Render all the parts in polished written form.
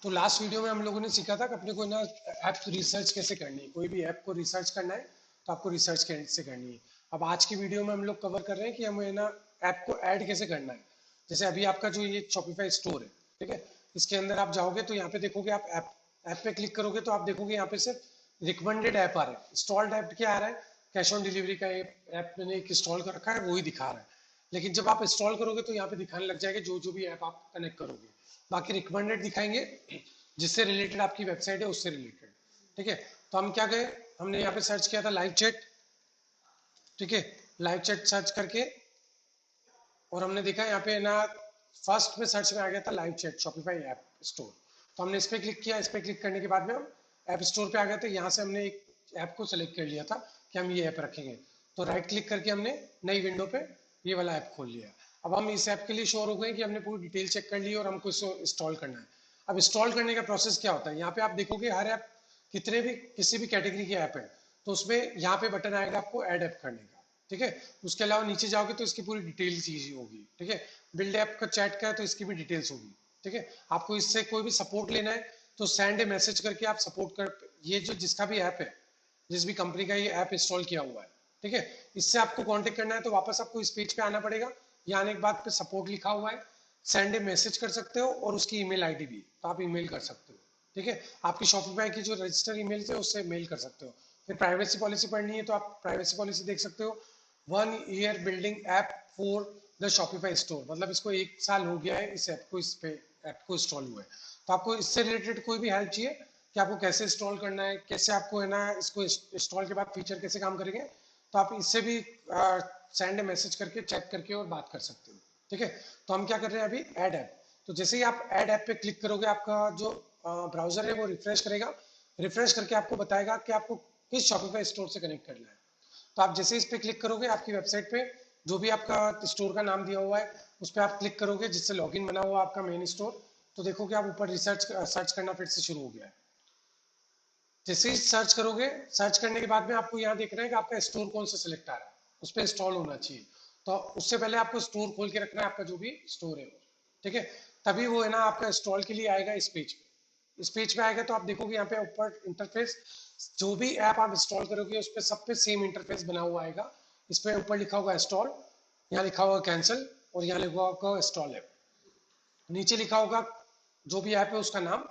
तो last video में हम लोगों ने सीखा था कि अपने को ना ऐप रिसर्च कैसे करनी है। कोई भी ऐप को रिसर्च करना है तो आपको रिसर्च कैसे करनी है। अब आज की वीडियो में हम लोग कवर कर रहे हैं कि हमें ना ऐप को ऐड कैसे करना है। जैसे अभी आपका जो ये शॉपिफाई स्टोर है, ठीक है, इसके अंदर आप जाओगे तो यहाँ पे देखोगे, आप ऐप ऐप पे क्लिक करोगे तो आप देखोगे यहाँ पे सिर्फ रिकमेंडेड ऐप आ रहा है। इंस्टॉल्ड ऐप क्या आ रहा है? कैश ऑन डिलीवरी का ऐप मैंने एक इंस्टॉल कर रखा है, वही दिखा रहा है। लेकिन जब आप इंस्टॉल करोगे तो यहाँ पे दिखाने लग जाएगा जो जो भी ऐप आप कनेक्ट करोगे। बाकी रिकमेंडेड दिखाएंगे जिससे रिलेटेड आपकी वेबसाइट है, उससे रिलेटेड। ठीक है, तो हम क्या गए, हमने यहाँ पे सर्च किया था लाइव चैट। ठीक है, लाइव चैट सर्च करके और हमने देखा यहाँ पे ना फर्स्ट में सर्च में आ गया था live chat Shopify app store. तो हमने इस पर क्लिक किया। इस पर क्लिक करने के बाद में हम ऐप स्टोर पे आ गए थे। यहाँ से हमने एक ऐप को सेलेक्ट कर लिया था कि हम ये ऐप रखेंगे। तो राइट क्लिक करके हमने नई विंडो पे ये वाला ऐप खोल लिया। अब हम इस ऐप के लिए श्योर हो गए कि हमने पूरी डिटेल चेक कर ली और हमको इसको इंस्टॉल करना है। अब इंस्टॉल करने का प्रोसेस क्या होता है, यहाँ पे आप देखोगे हर ऐप कितने भी किसी भी कैटेगरी के ऐप है तो उसमें यहाँ पे बटन आएगा आपको ऐड ऐप करने का। ठीक है, उसके अलावा नीचे जाओगे तो इसकी पूरी डिटेल चीज होगी। ठीक है, बिल्ड ऐप का चैट का है तो इसकी भी डिटेल्स होगी। ठीक है, आपको इससे कोई भी सपोर्ट लेना है तो सेंड ए मैसेज करके आप सपोर्ट कर, ये जो जिसका भी ऐप है, जिस भी कंपनी का ये ऐप इंस्टॉल किया हुआ है, ठीक है, इससे आपको कांटेक्ट करना है तो वापस आपको इस पेज पे आना पड़ेगा। यहाँ आने के बाद पे सपोर्ट लिखा हुआ है, सेंड ए मैसेज कर सकते हो और उसकी ईमेल आईडी भी, तो आप ईमेल कर सकते हो। ठीक है, आपकी शॉपिफाई की जो रजिस्टर ईमेल है उससे मेल कर सकते हो। फिर प्राइवेसी पॉलिसी पढ़नी है तो आप प्राइवेसी पॉलिसी देख सकते हो। 1 year building app for the Shopify store, मतलब इसको 1 साल हो गया है इस ऐप को, इस पे ऐप को इंस्टॉल हुआ है। तो आपको इससे रिलेटेड कोई भी हेल्प चाहिए कि आपको कैसे इंस्टॉल करना है, कैसे आपको है ना इसको इंस्टॉल के बाद फीचर कैसे काम करेंगे, तो आप इससे भी सेंड मैसेज करके चेक करके और बात कर सकते हो। ठीक है, तो हम क्या कर रहे हैं अभी, ऐड ऐप। तो जैसे ही आप ऐड ऐप पे क्लिक करोगे आपका जो ब्राउजर है वो रिफ्रेश करेगा। रिफ्रेश करके आपको बताएगा कि आपको किस शॉपिफाई स्टोर से कनेक्ट करना है। तो आप जैसे इस पे क्लिक करोगे आपकी वेबसाइट पे जो भी आपका स्टोर का नाम दिया हुआ है उस पर आप क्लिक करोगे, जिससे लॉगिन बना हुआ आपका मेन स्टोर। तो देखोगे आप ऊपर रिसर्च सर्च करना फिर से शुरू हो गया है। जैसे ही सर्च करोगे, सर्च करने के बाद में आपको यहाँ देख रहे हैं कि आपका स्टोर कौन सा सिलेक्ट आ रहा है, उस पर इंस्टॉल होना चाहिए। तो उससे पहले आपको स्टोर खोल के रखना है, आपका जो भी स्टोर है। ठीक है, तभी वो है ना आपका इंस्टॉल के लिए आएगा इस पेज पे। इस पेज पे आएगा तो आप देखोगे यहाँ पे ऊपर इंटरफेस, जो भी ऐप आप इंस्टॉल करोगे उस पर सब पे सेम इंटरफेस बना हुआ आएगा। इस पे ऊपर लिखा होगा इंस्टॉल, यहाँ लिखा होगा कैंसिल और यहाँ लिखा होगा इंस्टॉल ऐप। नीचे लिखा होगा जो भी ऐप है उसका नाम,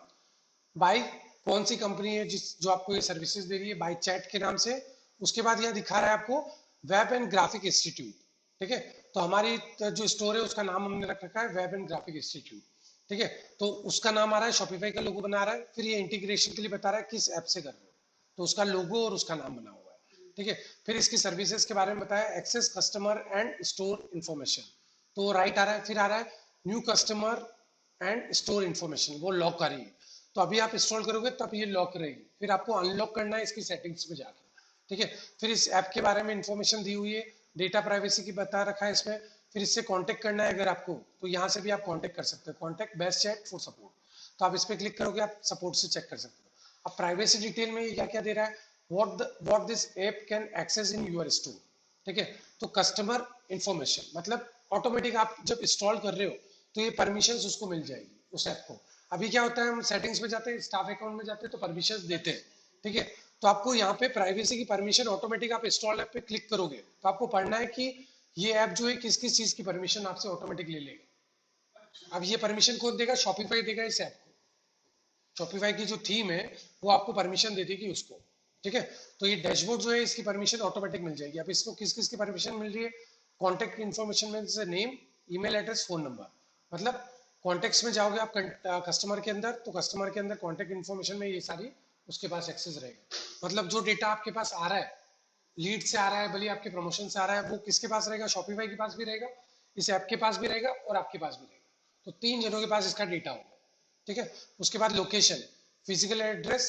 बाई कौन सी कंपनी है जिस जो आपको ये सर्विसेज दे रही है, बाई चैट के नाम से। उसके बाद यहाँ दिखा रहा है आपको वेब एंड ग्राफिक इंस्टीट्यूट। ठीक है, तो हमारी जो स्टोर है उसका नाम हमने रख रखा है वेब एंड ग्राफिक इंस्टीट्यूट। ठीक है, तो उसका नाम आ रहा है, शॉपिफाई का लोगो बना रहा है। फिर ये इंटीग्रेशन के लिए बता रहा है किस ऐप से कर रहे हो, तो उसका लोगो और उसका नाम बना हुआ है। ठीक है, फिर इसकी सर्विसेज के बारे में बताया, access customer and store information, तो राइट आ रहा है। फिर आ रहा है new customer and store information, वो लॉक आ रही है। तो अभी आप इंस्टॉल करोगे तब ये लॉक रहेगी, फिर आपको अनलॉक करना है इसकी सेटिंग्स में जाकर। ठीक है, फिर इस ऐप के बारे में इंफॉर्मेशन दी हुई है, डेटा प्राइवेसी की बता रखा है इसमें। फिर इससे कांटेक्ट करना है अगर आपको, तो यहाँ से भी आप कांटेक्ट कर सकते हो, contact best chat for support. तो आप इस पर क्लिक करोगे, आप सपोर्ट से चेक कर सकते हो। अब प्राइवेसी डिटेल में ये क्या क्या दे रहा है, what this app can access in your store. ठीक है, तो कस्टमर इंफॉर्मेशन मतलब ऑटोमेटिक आप जब इंस्टॉल कर रहे हो तो ये परमिशन उसको मिल जाएगी उस ऐप को। अभी क्या होता है, हम सेटिंग्स में जाते हैं, स्टाफ अकाउंट में जाते हैं तो परमिशन देते हैं। ठीक है, तो आपको यहाँ पे प्राइवेसी की परमिशन ऑटोमेटिक, आप इंस्टॉल ऐप पे क्लिक करोगे तो आपको पढ़ना है कि ये ऐप जो है किस किस चीज की परमिशन आपसे ऑटोमेटिक ले लेगा। अब ये परमिशन कौन देगा, शॉपिफाई देगा इस ऐप को। शॉपिफाई की जो थीम है वो आपको परमिशन दे देगी उसको। ठीक है, तो ये डैशबोर्ड जो है इसकी परमिशन ऑटोमेटिक मिल जाएगी। अब इसको किस किस की परमिशन मिल रही है, कॉन्टेक्ट इन्फॉर्मेशन में जैसे name, email address, phone number. मतलब कॉन्टेक्ट्स में जाओगे आप कस्टमर के अंदर, तो कस्टमर के अंदर कॉन्टेक्ट इन्फॉर्मेशन में ये सारी उसके पास एक्सेस रहेगा। मतलब जो डेटा आपके पास आ रहा है, लीड से आ रहा है, भले आपके प्रमोशन से आ रहा है, वो किसके पास रहेगा, शॉपिफाई के पास भी रहेगा, इस ऐप के पास भी रहेगा और आपके पास भी रहेगा। तो 3 जनों के पास इसका डेटा होगा। ठीक है, उसके बाद लोकेशन, फिजिकल एड्रेस,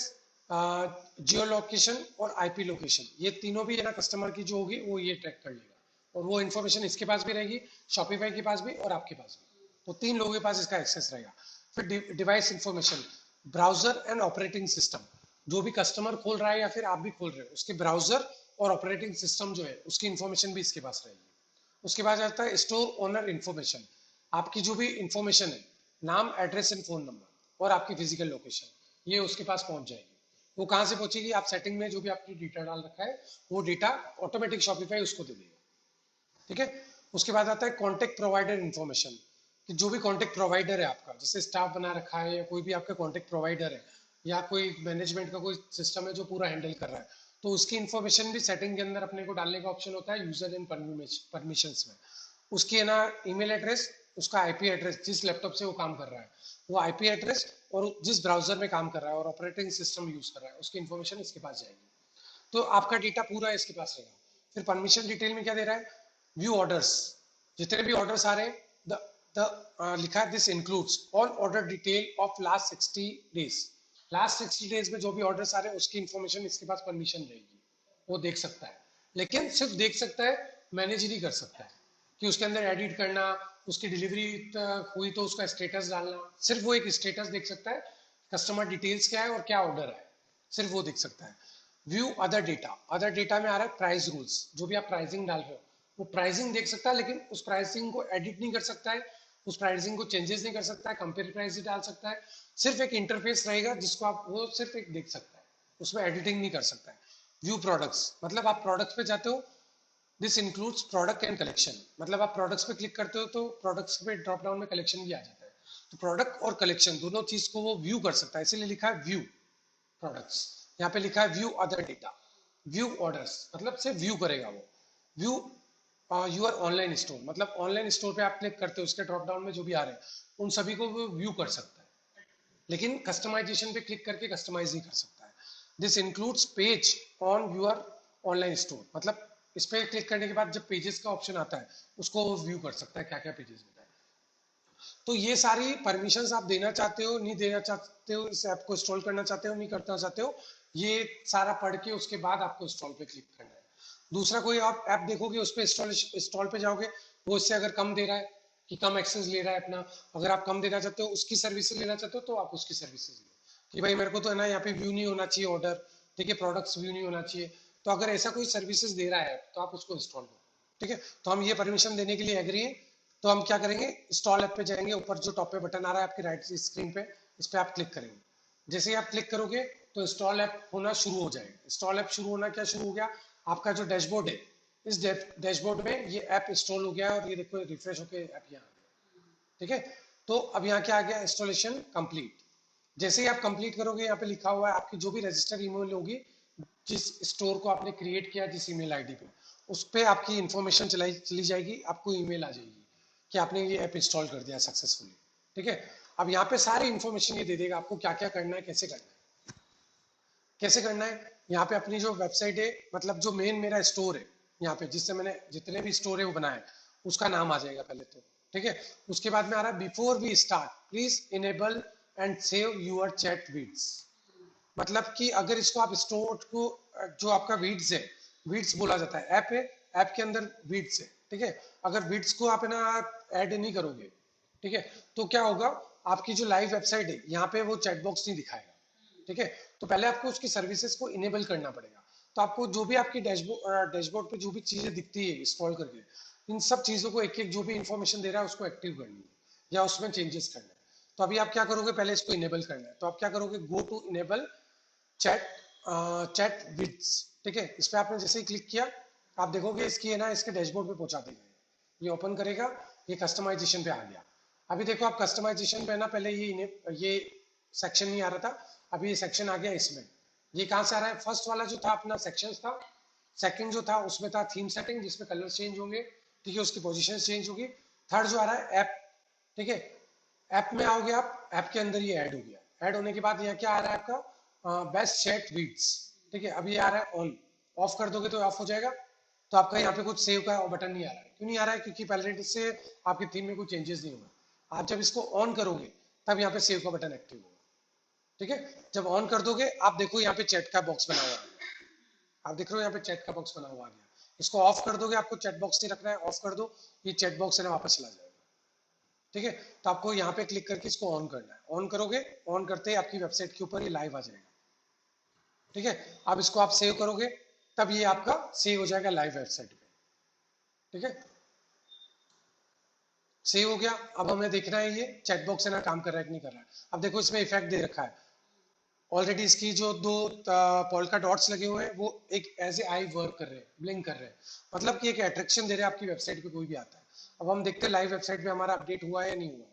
जियो लोकेशन और आईपी लोकेशन, ये तीनों भी है ना कस्टमर की जो होगी वो ये ट्रैक कर लेगा। और वो इन्फॉर्मेशन इसके पास भी रहेगी, शॉपिफाई के पास भी और आपके पास भी। तो 3 लोगों के पास इसका एक्सेस रहेगा। फिर device information, browser and operating system, जो भी कस्टमर खोल रहा है या फिर आप भी खोल रहे हो उसके ब्राउजर और ऑपरेटिंग सिस्टम जो है उसकी इन्फॉर्मेशन भी इसके पास रहेगी। उसके बाद आता है स्टोर ओनर इन्फॉर्मेशन, आपकी जो भी इंफॉर्मेशन है, नाम, एड्रेस एंड फोन नंबर, और आपकी फिजिकल लोकेशन ये उसके पास पहुंच जाएगी। वो कहाँ से पहुंचेगी, आप सेटिंग में जो भी आपने डेटा डाल रखा है वो डेटा ऑटोमेटिक शॉपिफाई उसको दे देगा। ठीक है। उसके बाद आता है कॉन्टेक्ट प्रोवाइडर इन्फॉर्मेशन, कि जो भी कॉन्टेक्ट प्रोवाइडर है आपका, जैसे स्टाफ बना रखा है या कोई भी आपका कॉन्टेक्ट प्रोवाइडर है या कोई मैनेजमेंट का कोई सिस्टम है जो पूरा हैंडल कर रहा है, तो उसकी इन्फॉर्मेशन भी सेटिंग के अंदर अपने को डालने का ऑप्शन होता है यूजर एंड परमिशंस में। उसकी है ना ईमेल एड्रेस, उसका आईपी एड्रेस, जिस लैपटॉप से वो काम कर रहा है वो आईपी एड्रेस, और जिस ब्राउजर में काम कर रहा है और ऑपरेटिंग सिस्टम यूज कर रहा है उसकी इन्फॉर्मेशन इसके पास जाएगी। तो आपका डेटा पूरा इसके पास रहेगा। फिर परमिशन डिटेल में क्या दे रहा है, व्यू ऑर्डर्स, जितने भी ऑर्डर्स आ रहे हैं लिखा है this includes all order detail of last 60 days. Last 60 days में जो भी ऑर्डर्स आ रहे हैं उसकी इन्फॉर्मेशन इसके पास परमिशन रहेगी, वो देख सकता है। लेकिन सिर्फ देख सकता है, मैनेज नहीं कर सकता है कि उसके अंदर एडिट करना, उसकी डिलीवरी हुई तो उसका स्टेटस डालना, सिर्फ वो एक स्टेटस देख सकता है, कस्टमर डिटेल्स क्या है और क्या ऑर्डर है, सिर्फ वो देख सकता है। View other data, other data में आ रहा है प्राइस रूल्स, जो भी आप प्राइसिंग डाल रहे हो वो प्राइसिंग देख सकता है, लेकिन उस प्राइसिंग को एडिट नहीं कर सकता है, उस प्राइसिंग को चेंजेस नहीं कर सकता है, कंपेयर प्राइस ही डाल सकता है। सिर्फ एक इंटरफेस रहेगा जिसको आप वो सिर्फ एक देख सकता है, उसमें एडिटिंग नहीं कर सकता है। व्यू प्रोडक्ट्स, मतलब आप प्रोडक्ट्स पे जाते हो, this includes product and collection, मतलब आप प्रोडक्ट्स पे क्लिक करते हो तो प्रोडक्ट्स पे ड्रॉप डाउन में कलेक्शन भी आ जाता है, तो प्रोडक्ट और कलेक्शन दोनों चीज को वो व्यू कर सकता है, इसीलिए लिखा है व्यू प्रोडक्ट्स। यहाँ पे लिखा है view other data, view orders मतलब से व्यू करेगा वो। व्यू यूर ऑनलाइन स्टोर, मतलब ऑनलाइन स्टोर पे आप क्लिक करते हो उसके ड्रॉप डाउन में जो भी आ रहे हैं उन सभी को वो व्यू कर सकता है, लेकिन कस्टमाइजेशन पे क्लिक करके कस्टमाइज नहीं कर सकता है। This includes page on your online store, मतलब इस पे क्लिक करने के बाद जब पेजेस का ऑप्शन आता है उसको वो व्यू कर सकता है, क्या क्या पेजेस होता है। तो ये सारी परमिशंस आप देना चाहते हो, नहीं देना चाहते हो, इस ऐप को इंस्टॉल करना चाहते हो, नहीं करना चाहते हो, ये सारा पढ़ के उसके बाद आपको इंस्टॉल पे क्लिक करना है। दूसरा कोई आप ऐप देखोगे उस पर इंस्टॉल इंस्टॉल पे जाओगे, वो इससे अगर कम दे रहा है कि कम एक्सेस ले रहा है अपना, अगर आप कम देना चाहते हो उसकी सर्विसेज लेना चाहते हो तो आप उसकी सर्विसेज लो, कि भाई मेरे को तो है ना यहाँ पे व्यू नहीं होना चाहिए ऑर्डर, ठीक है, प्रोडक्ट्स व्यू नहीं होना चाहिए, तो अगर ऐसा कोई सर्विसेज दे रहा है तो आप उसको इंस्टॉल करो। ठीक है, तो हम ये परमिशन देने के लिए एग्री हैं। तो हम क्या करेंगे, इंस्टॉल ऐप पे जाएंगे, ऊपर जो टॉप पे बटन आ रहा है आपकी राइट स्क्रीन पे, इस पे आप क्लिक करेंगे। जैसे ही आप क्लिक करोगे तो इंस्टॉल ऐप होना शुरू हो जाएगा। इंस्टॉल ऐप शुरू होना क्या शुरू हो गया, आपका जो डैशबोर्ड है, इस डैशबोर्ड में ये ऐप इंस्टॉल हो गया है और ये देखो रिफ्रेश होकर ऐप यहाँ आ गया। ठीक है, तो अब यहाँ क्या आ गया, इंस्टॉलेशन कंप्लीट। जैसे ही आप कंप्लीट करोगे यहाँ पे लिखा हुआ है आपकी जो भी रजिस्टर ईमेल होगी, जिस स्टोर को आपने क्रिएट किया जिस ईमेल आईडी पे, उस पे आपकी इंफॉर्मेशन चली जाएगी, आपको ईमेल आ जाएगी कि आपने ये ऐप इंस्टॉल कर दिया सक्सेसफुली। ठीक है, अब यहाँ पे सारी इंफॉर्मेशन ये दे देगा आपको क्या क्या करना है, कैसे करना है, कैसे करना है। यहाँ पे अपनी जो वेबसाइट है, मतलब जो मेन मेरा स्टोर है यहाँ पे, जिससे मैंने जितने भी स्टोर है वो बनाए, उसका नाम आ जाएगा पहले तो। ठीक है, उसके बाद में आ रहा है before we start please enable and save your chat weeds, मतलब कि अगर इसको आप स्टोर को, जो आपका वीड्स है, वीड्स बोला जाता है, ऐप है, ऐप के अंदर वीड्स है। ठीक है, अगर वीड्स को आप ना ऐड नहीं करोगे, ठीक है, तो क्या होगा, आपकी जो लाइव वेबसाइट है यहाँ पे वो चैट बॉक्स नहीं दिखाएगा। ठीक है, तो पहले आपको उसकी सर्विसेज को इनेबल करना पड़ेगा। तो आपको जो भी आपकी डैशबोर्ड पे जो भी चीजें दिखती है इंस्टॉल करके, इन सब चीजों को एक एक जो भी इंफॉर्मेशन दे रहा है उसको एक्टिव करनी है या उसमें चेंजेस करना है। तो अभी आप क्या करोगे, पहले इसको इनेबल करना है, तो आप क्या करोगे, go to enable chat chat widgets. ठीक है, इस पर आपने जैसे ही क्लिक किया आप देखोगे इसकी है ना, इसके डैशबोर्ड पे पहुंचा देगा, ये ओपन करेगा, ये कस्टमाइजेशन पे आ गया। अभी देखो आप कस्टमाइजेशन पे ना, पहले ये सेक्शन नहीं आ रहा था, अभी ये सेक्शन आ गया इसमें। ये कहाँ से आ रहा है, फर्स्ट वाला जो था अपना सेक्शन था, सेकंड जो था उसमें था थीम सेटिंग जिसमें कलर चेंज होंगे, ठीक है, उसकी पोजीशन चेंज होगी। थर्ड जो आ रहा है ऐप, ठीक है, ऐप में आओगे आप, ऐप के अंदर ये ऐड हो गया। ऐड होने के बाद यहाँ क्या आ रहा है आपका, बेस्ट चैट वीड्स। ठीक है, अभी ये आ रहा है ऑन, ऑफ कर दोगे तो ऑफ हो जाएगा। तो आपका यहाँ पे कुछ सेव का बटन नहीं आ रहा है, क्यों नहीं आ रहा है, क्योंकि पहले से आपकी थीम में कोई चेंजेस नहीं हुआ। आप जब इसको ऑन करोगे तब यहाँ पे सेव का बटन एक्टिव होगा। ठीक है, जब ऑन कर दोगे आप देखो यहाँ पे चैट का बॉक्स बना हुआ है, आप देख रहे हो यहाँ पे चैट का बॉक्स बना हुआ आ गया। इसको ऑफ कर दोगे, आपको चैट बॉक्स नहीं रखना है, ऑफ कर दो, ये चैट बॉक्स है ना वापस चला जाएगा। ठीक है, तो आपको यहाँ पे क्लिक करके इसको ऑन करना है, ऑन करोगे, ऑन करते ही आपकी वेबसाइट के ऊपर ये लाइव आ जाएगा। ठीक है, अब इसको आप सेव करोगे तब ये आपका सेव हो जाएगा लाइव वेबसाइट पे। ठीक है, सही हो गया। अब हमें देखना है ये चैट बॉक्स है ना काम कर रहा है कि नहीं कर रहा है। अब देखो इसमें इफेक्ट दे रखा है ऑलरेडी, इसकी जो दो पोल्का डॉट्स लगे हुए हैं वो एक एज ए आई वर्क कर रहे हैं, ब्लिंक कर रहे हैं, मतलब कि एक अट्रैक्शन दे रहे हैं आपकी वेबसाइट पे कोई भी आता है। अब हम देखते हैं लाइव वेबसाइट पे हमारा अपडेट हुआ है या नहीं हुआ।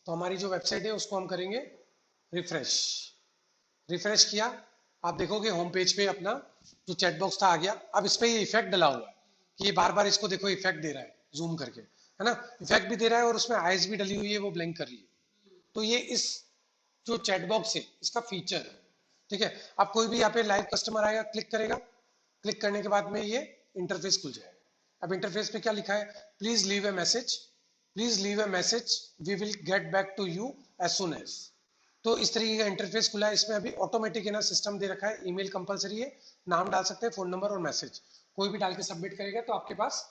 तो हमारी जो वेबसाइट है उसको हम करेंगे रिफ्रेश। रिफ्रेश किया, आप देखोगे होम पेज पे अपना जो चैट बॉक्स था आ गया। अब इस पे ये इफेक्ट डला हुआ है कि ये बार बार इसको देखो इफेक्ट दे रहा है जूम करके, है ना, इफेक्ट भी दे रहा है और उसमें आइज भी डली हुई है, वो ब्लिंक कर रही है। तो ये इस जो चैट बॉक्स है इसका फीचर है, ठीक है। अब कोई भी यहाँ पे लाइव कस्टमर आएगा, क्लिक करेगा, क्लिक करने के बाद में ये इंटरफेस खुल जाएगा। अब इंटरफेस पे क्या लिखा है, please leave a message, please leave a message, we will get back to you as soon as. तो इस तरीके का इंटरफेस खुला है। इसमें अभी ऑटोमेटिक है ना सिस्टम दे रखा है, ईमेल कंपलसरी है, नाम डाल सकते हैं, फोन नंबर और मैसेज कोई भी डाल के सबमिट करेगा तो आपके पास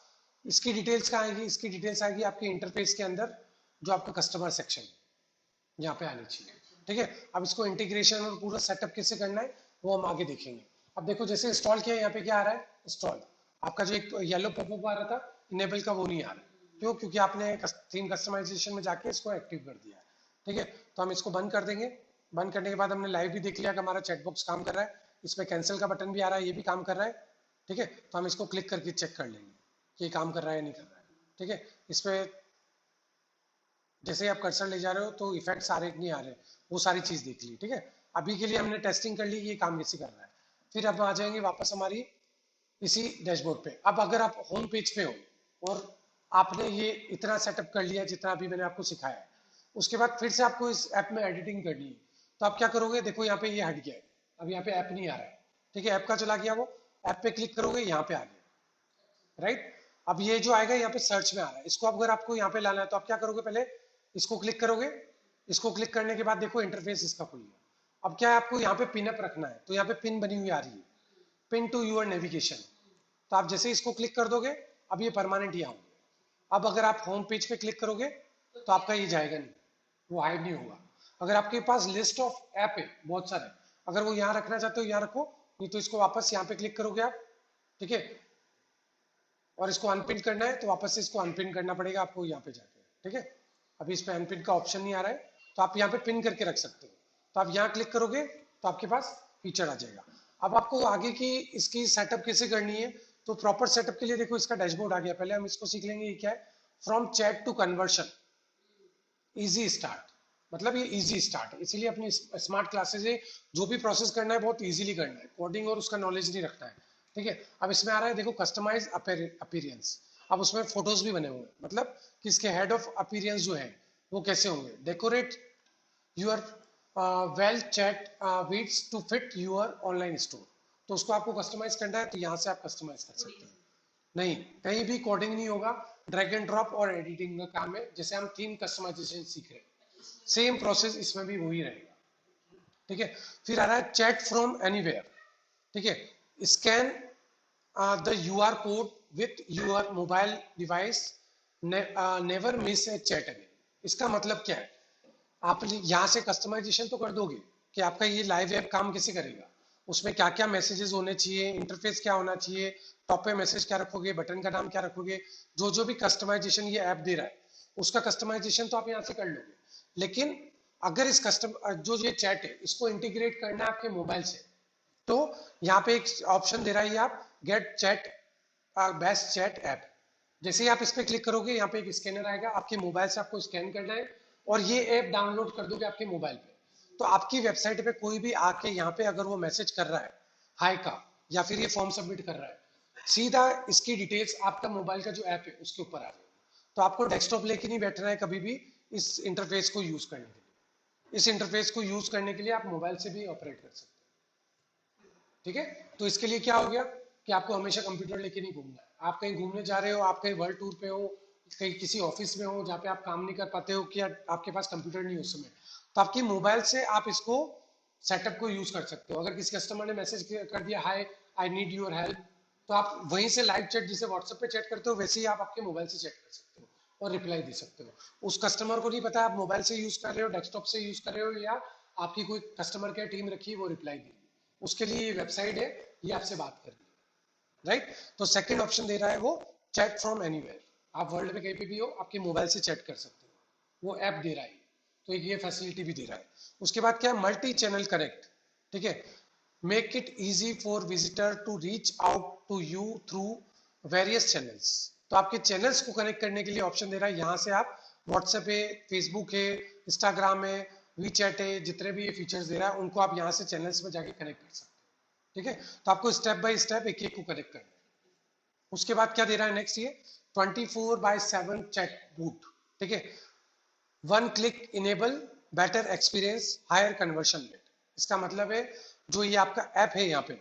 इसकी डिटेल्स कहाँ आएगी, इसकी डिटेल्स आएगी आपके इंटरफेस के अंदर जो आपका कस्टमर सेक्शन है यहाँ पे आनी चाहिए, ठीक है। अब इसको इंटीग्रेशन और पूरा सेटअप कैसे करना है वो हम आगे देखेंगे। अब देखो जैसे इंस्टॉल किया यहाँ पे क्या आ रहा है, इंस्टॉल आपका जो एक येलो पॉपअप आ रहा था इनेबल का वो नहीं आ रहा है। क्यों? क्योंकि आपने थीम कस्टमाइजेशन में जाके इसको एक्टिव कर दिया है, ठीक है। तो हम इसको बंद कर देंगे। बंद करने के बाद हमने लाइव भी देख लिया कि हमारा चैटबॉक्स काम कर रहा है, इसमें कैंसिल का बटन भी आ रहा है, ये भी काम कर रहा है, ठीक है। तो हम इसको क्लिक करके चेक कर लेंगे कि ये काम कर रहा है या नहीं कर रहा है, ठीक है। इस पर जैसे ही आप कर्सर ले जा रहे हो तो इफेक्ट्स आ रहे नहीं आ रहे, वो सारी चीज देख ली, ठीक है। अभी के लिए हमने टेस्टिंग कर ली कि ये काम कैसे कर रहा है। फिर अब आ जाएंगे वापस हमारी इसी डैशबोर्ड पे। अब अगर आप होम पेज पे हो और आपने ये इतना सेटअप कर लिया जितना अभी मैंने आपको सिखाया है, उसके बाद फिर से आपको इस ऐप में एडिटिंग करनी है, तो आप क्या करोगे, देखो यहाँ पे ये हट गया है, अब यहाँ पे ऐप नहीं आ रहा है, ठीक है। ऐप का चला गया, वो ऐप पे क्लिक करोगे यहाँ पे आ गया, राइट। अब ये जो आएगा यहाँ पे सर्च में आ रहा है, इसको अगर आपको यहाँ पे लाना है तो आप क्या करोगे, पहले इसको क्लिक करोगे। इसको क्लिक करने के बाद देखो इंटरफेस इसका खुल गया। अब क्या है, आपको यहाँ पे पिन अप रखना है, तो यहाँ पे पिन बनी हुई आ रही है, पिन टू यूर नेविगेशन। तो आप जैसे इसको क्लिक कर दोगे अब ये परमानेंट यहाँ होंगे। अब अगर आप होम पेज पे क्लिक करोगे तो आपका ये जाएगा नहीं, वो हाइड नहीं होगा। अगर आपके पास लिस्ट ऑफ ऐप है बहुत सारे, अगर वो यहाँ रखना चाहते हो यहाँ रखो, नहीं तो इसको वापस यहाँ पे क्लिक करोगे आप, ठीक है। और इसको अनपिन करना है तो वापस से इसको अनपिन करना पड़ेगा आपको यहाँ पे जाके, ठीक है। अभी इस पे अनपिन का ऑप्शन नहीं आ रहा है, तो आप यहाँ पे पिन करके रख सकते हो। तो आप यहाँ क्लिक करोगे तो आपके पास फीचर आ जाएगा। अब आपको आगे की इसकी सेटअप कैसे करनी है, तो प्रॉपर सेटअप के लिए देखो इसका डैशबोर्ड आ गया। पहले हम इसको सीख लेंगे ये क्या है, from chat to conversion easy start, मतलब ये इजी स्टार्ट है, इसीलिए अपनी स्मार्ट क्लासेज है, जो भी प्रोसेस करना है बहुत इजीली करना है, कोडिंग और उसका नॉलेज नहीं रखना है, ठीक है। अब इसमें आ रहा है देखो कस्टमाइज अपीरियंस। अब उसमें फोटोज भी बने हुए हैं, मतलब कि इसके हेड ऑफ अपीरियंस जो है वो कैसे होंगे, decorate your well chat widgets to fit your online store. तो उसको आपको कस्टमाइज करना है तो यहाँ से आप कस्टमाइज कर सकते हैं। नहीं, कहीं भी कोडिंग नहीं होगा, ड्रैग एंड ड्रॉप और एडिटिंग का काम है, जैसे हम थीम कस्टमाइजेशन सीख रहे हैं सेम प्रोसेस इसमें भी वही रहेगा, ठीक है। फिर आ रहा है चैट फ्रॉम एनीवेयर, ठीक है। Scan the QR code with your mobile device, never miss a chat again. इसका मतलब क्या है, आप यहाँ से कस्टमाइजेशन तो कर दोगे कि आपका ये लाइव ऐप काम कैसे करेगा, उसमें क्या क्या मैसेजेस होने चाहिए, इंटरफेस क्या होना चाहिए, टॉप पे मैसेज क्या रखोगे, बटन का नाम क्या रखोगे, जो जो भी कस्टमाइजेशन ये ऐप दे रहा है उसका कस्टमाइजेशन तो आप यहाँ से कर लोगे। लेकिन अगर इस कस्टम जो ये चैट है इसको इंटीग्रेट करना है आपके मोबाइल से, तो यहाँ पे एक ऑप्शन दे रहा है ये आप get chat best chat app. जैसे ही आप इस पर क्लिक करोगे यहाँ पे एक स्कैनर आएगा, आपके मोबाइल से आपको स्कैन करना है और ये ऐप डाउनलोड कर दोगे आपके मोबाइल पे। तो आपकी वेबसाइट पे कोई भी आके यहाँ पे अगर वो मैसेज कर रहा है हाय का, या फिर ये फॉर्म सबमिट कर रहा है, सीधा इसकी डिटेल्स आपका मोबाइल का जो ऐप है उसके ऊपर आ जाएगी। तो आपको डेस्कटॉप लेके नहीं बैठना है कभी भी इस इंटरफेस को यूज करने के लिए। इस इंटरफेस को यूज करने के लिए आप मोबाइल से भी ऑपरेट कर सकते हैं, ठीक है। तो इसके लिए क्या हो गया कि आपको हमेशा कंप्यूटर लेके नहीं घूमना है। आप कहीं घूमने जा रहे हो, आप कहीं वर्ल्ड टूर पे हो, कहीं किसी ऑफिस में हो जहाँ पे आप काम नहीं कर पाते हो कि आपके पास कंप्यूटर नहीं उस समय, तो आपकी मोबाइल से आप इसको सेटअप को यूज कर सकते हो। अगर किसी कस्टमर ने मैसेज कर दिया हाय आई नीड योर हेल्प, तो आप वहीं से लाइव चैट जैसे व्हाट्सएप पे चैट करते हो वैसे ही आप आपके मोबाइल से चैट कर सकते हो और रिप्लाई दे सकते हो। उस कस्टमर को नहीं पता आप मोबाइल से यूज कर रहे हो, डेस्कटॉप से यूज कर रहे हो, या आपकी कोई कस्टमर केयर टीम रखी है वो रिप्लाई देगी। उसके लिए ये वेबसाइट है, ये आपसे बात कर रही है, राइट। तो सेकंड ऑप्शन दे रहा है वो चैट फ्रॉम एनीवेयर, आप वर्ल्ड में कहीं पे भी हो, आपके मोबाइल से चैट कर सकते हो, वो ऐप दे रहा है। तो एक ये फैसिलिटी भी दे रहा है। उसके बाद क्या है, मल्टी चैनल कनेक्ट, ठीक है, make it easy for visitor to reach out to you through various channels. तो आपके चैनल्स को कनेक्ट करने के लिए ऑप्शन दे रहा है, यहाँ से आप व्हाट्सएप है, फेसबुक है, इंस्टाग्राम है, वीचैट है, जितने भी ये फीचर्स दे रहा है उनको आप यहाँ से चैनल्स में जाके कनेक्ट कर सकते हैं, ठीक है। तो आपको स्टेप बाय स्टेप एक एक को कनेक्ट करना है। उसके बाद क्या दे रहा है नेक्स्ट, ये 24/7 चैट बूट, ठीक है, one click enable better experience higher conversion rate. इसका मतलब है जो ये आपका ऐप है, यहाँ पे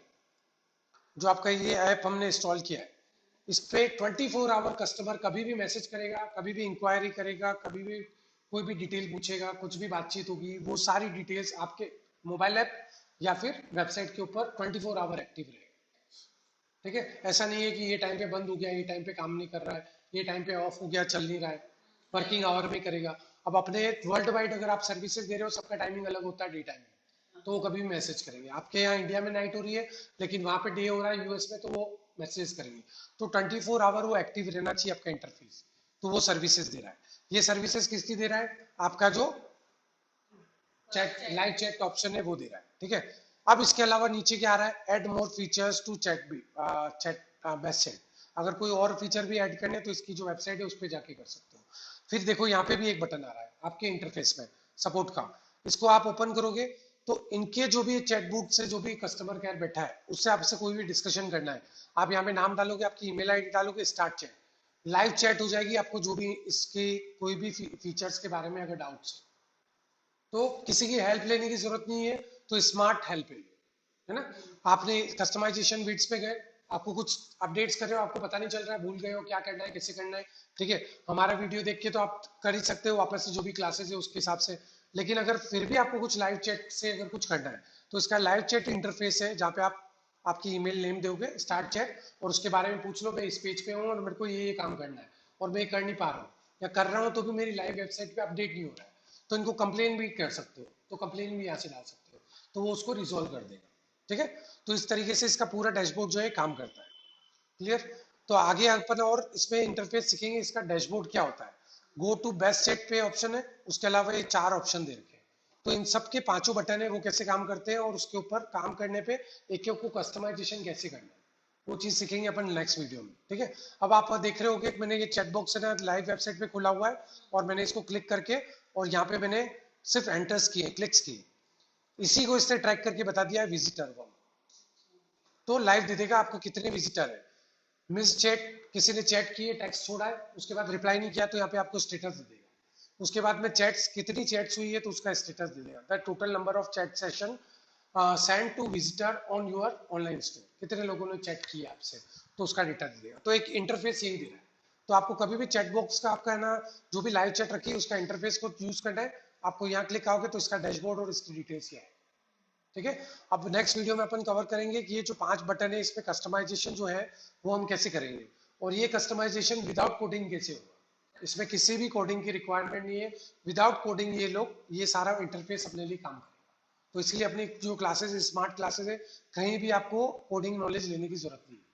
जो आपका ये ऐप हमने इंस्टॉल किया है, इस पे 24 आवर कस्टमर कभी भी मैसेज करेगा, कभी भी इंक्वायरी करेगा, कभी भी कोई भी डिटेल पूछेगा, कुछ भी बातचीत होगी, वो सारी डिटेल्स आपके मोबाइल ऐप या फिर वेबसाइट के ऊपर 24 आवर एक्टिव रहेगा, ठीक है। ऐसा नहीं है कि ये टाइम पे बंद हो गया, ये टाइम पे काम नहीं कर रहा है, ये टाइम पे ऑफ हो गया, चल नहीं रहा है, वर्किंग आवर में करेगा। अब अपने वर्ल्ड वाइड अगर आप सर्विसेज दे रहे हो, सबका टाइमिंग अलग होता है डे टाइम में, तो वो कभी भी मैसेज करेंगे। आपके यहाँ इंडिया में नाइट हो रही है, लेकिन वहाँ पे डे हो रहा है यूएस में, तो वो मैसेज करेंगे। तो 24 आवर वो एक्टिव रहना चाहिए आपका इंटरफेस, तो वो सर्विसेज दे रहा है। ये सर्विसेज किसकी दे रहा है, आपका जो चैट लाइव चैट ऑप्शन है वो दे रहा है, ठीक है। अब इसके अलावा नीचे क्या आ रहा है, add more features to chat भी चैट बेस्ट चैट। अगर कोई और फीचर भी ऐड करने तो इसकी जो वेबसाइट है उस पर जाके कर सकते हो। फिर देखो यहाँ पे भी एक बटन आ रहा है आपके इंटरफेस में सपोर्ट का, इसको आप ओपन करोगे तो इनके जो भी चैटबॉट से जो भी कस्टमर केयर बैठा है उससे आपसे कोई भी डिस्कशन करना है, आप यहाँ पे नाम डालोगे, आपकी ईमेल आईडी डालोगे, स्टार्ट चैट, लाइव चैट हो जाएगी। आपको जो भी इसके कोई भी फीचर्स के बारे में अगर डाउट्स है तो किसी की हेल्प लेने की जरूरत नहीं है, तो स्मार्ट हेल्प है ना। आपने कस्टमाइजेशन बिट्स पे गए, आपको कुछ अपडेट्स कर रहे हो, आपको पता नहीं चल रहा है, भूल गए हो क्या करना है, कैसे करना है, ठीक है, हमारा वीडियो देख के तो आप कर ही सकते हो वापस से जो भी क्लासेस है उसके हिसाब से। लेकिन अगर फिर भी आपको कुछ लाइव चैट से अगर कुछ करना है तो इसका लाइव चैट इंटरफेस है, जहाँ पे आप आपकी ईमेल नेम दोगे, स्टार्ट चैट, और उसके बारे में पूछ लो, मैं इस पेज पे हूँ और मेरे को ये काम करना है और मैं कर नहीं पा रहा हूँ, या कर रहा हूँ तो भी मेरी लाइव वेबसाइट पे अपडेट नहीं हो रहा है, तो इनको कंप्लेन भी कर सकते हो, तो कंप्लेन भी यहाँ से डाल सकते हो, तो वो उसको रिजोल्व कर देगा, ठीक है। तो इस तरीके से इसका पूरा डैशबोर्ड जो है काम करता है, क्लियर। तो आगे अपन और इसमें इंटरफेस सीखेंगे, इसका डैशबोर्ड क्या होता है। गो टू बेस्ट सेट पे ऑप्शन है, उसके अलावा ये 4 ऑप्शन दे रखे हैं, तो इन सब के पांचों बटन है वो कैसे काम करते हैं, और उसके ऊपर काम करने पे एक एक को कस्टमाइजेशन कैसे करना है, वो चीज सीखेंगे अपन नेक्स्ट वीडियो में, ठीक है। अब आप देख रहे होगे मैंने ये चैट बॉक्स है ना लाइव वेबसाइट पे खुला हुआ है, और मैंने इसको क्लिक करके और यहाँ पे मैंने सिर्फ एंटर्स किए, क्लिक्स किए, इसी को इससे ट्रैक करके बता दिया है विजिटर को, तो लाइव दे देगा आपको कितने विजिटर है। मिस चैट, किसी ने चैट की है, टेक्स्ट छोड़ा है, उसके बाद रिप्लाई नहीं किया, तो यहाँ पे आपको स्टेटस दे देगा। उसके बाद में चैट्स कितनी चैट्स हुई है तो उसका स्टेटस दे देगा, the total number of chat session send to visitor on your online store, कितने लोगों ने चैट किया आपसे, तो उसका डेटा दे देगा। तो एक इंटरफेस यही दे रहा है। तो आपको कभी भी चैट बॉक्स का आपका है ना, जो भी लाइव चैट रखी है उसका इंटरफेस को यूज करना है, आपको यहाँ क्लिक आओगे तो इसका डैशबोर्ड और इसकी डिटेल्स क्या है, ठीक है। अब नेक्स्ट वीडियो में अपन कवर करेंगे कि ये जो 5 बटन है इसमें कस्टमाइजेशन जो है वो हम कैसे करेंगे, और ये कस्टमाइजेशन विदाउट कोडिंग कैसे होगा, इसमें किसी भी कोडिंग की रिक्वायरमेंट नहीं है, विदाउट कोडिंग ये लोग ये सारा इंटरफेस अपने लिए काम करेगा। तो इसलिए अपनी जो क्लासेस स्मार्ट क्लासेस है, कहीं भी आपको कोडिंग नॉलेज लेने की जरूरत नहीं है।